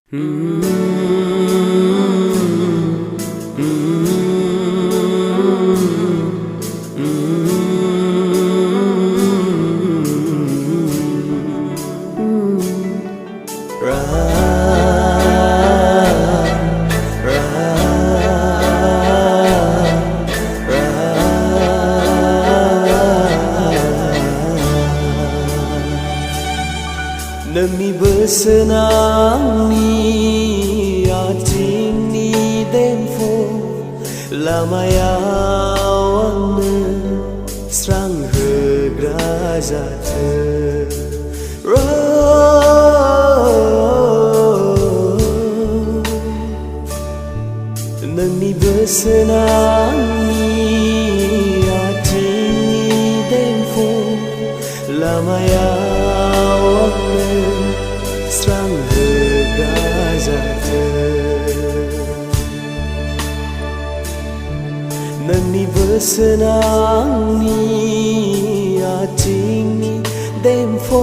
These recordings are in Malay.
Nami bersenang ating ni denfo lamayawan serang hegrazate Nami bersenang ating ni denfo lamayawan serang hegrazate Nani bersenang ni ating ni denfo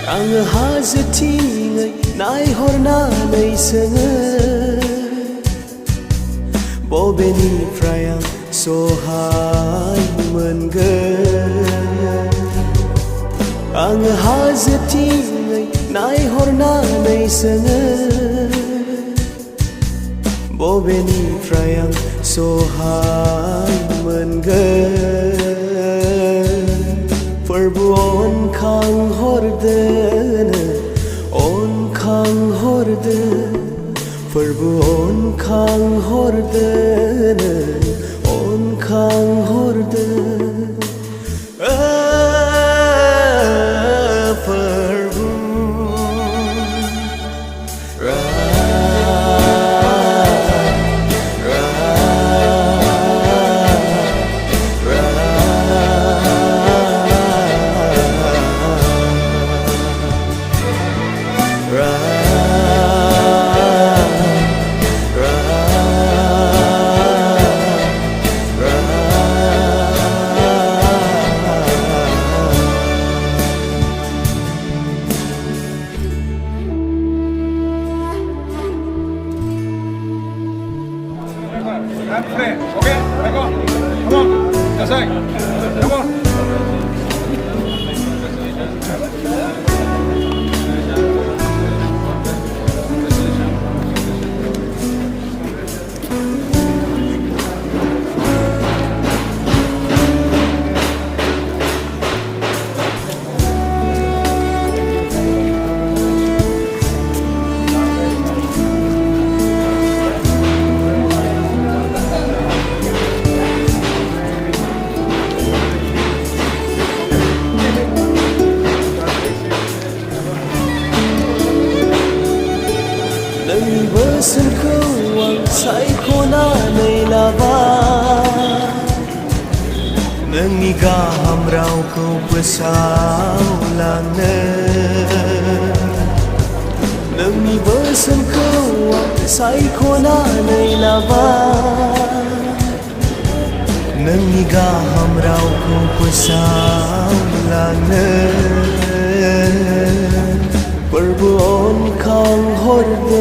Ang hazatingay nai horna nay sanga Bobeni frayang sohay mengga Ang hazatingay nai horna nay sanga Bobeni frayang sohay mengga Perbuon kang hordana on kang horde Perbuon kang hordana on kang horde Okay, let's go. Come on. That's right. Come on. Bersen keuang sai kona nei lava Nengi gaham rau kau pesau lana Neng नोंनि बोसोनखौ आं सायख'नानै लाबाय नोंनि गाहाम रावखौ फोसावलांनो फोरबो अनखांहरदों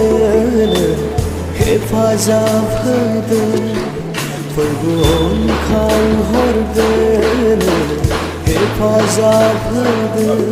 हेफाजाब होदों फोरबो अनखांहरदों हेफाजाब होदों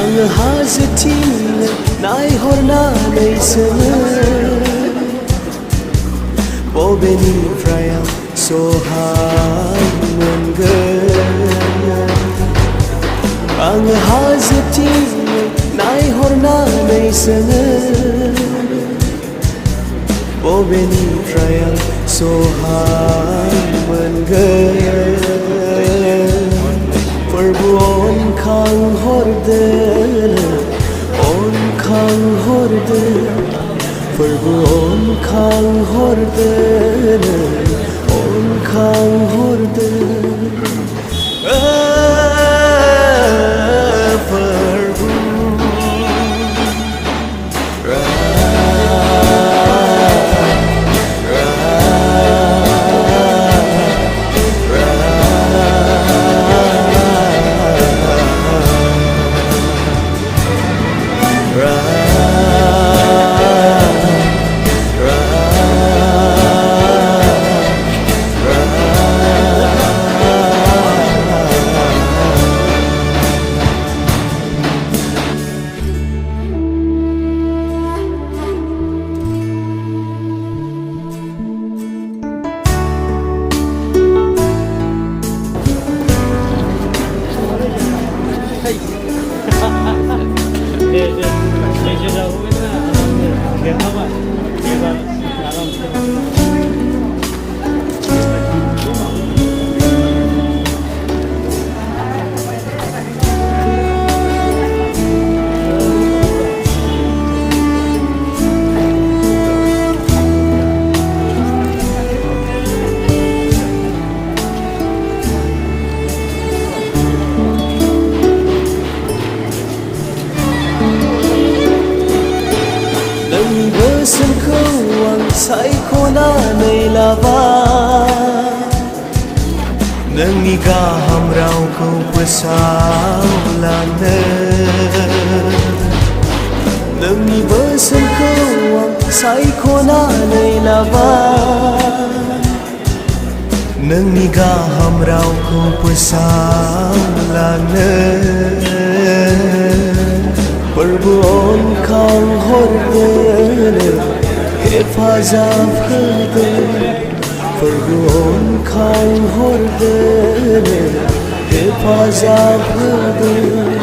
आङो हाजोथिं नायहरनानै सोङो बबेनिफ्राय आं सहाय मोनगोन आङो हाजोथिं नायहरनानै सोङो बबेनिफ्राय आं सहाय मोनगोन फोरबो अनखांहरदों फोरबो बोसोनखौ आं सायख'नानै लाबाय नोंनि गाहाम रावखौ फोसावलांनो नोंनि बोसोनखौ आं सायख'नानै लाबाय नोंनि गाहाम रावखौ फोसावलांनो फोरबो अनखांहरदों हेफाजाब होदों फोरबो अनखांहरदों हेफाजाब होदों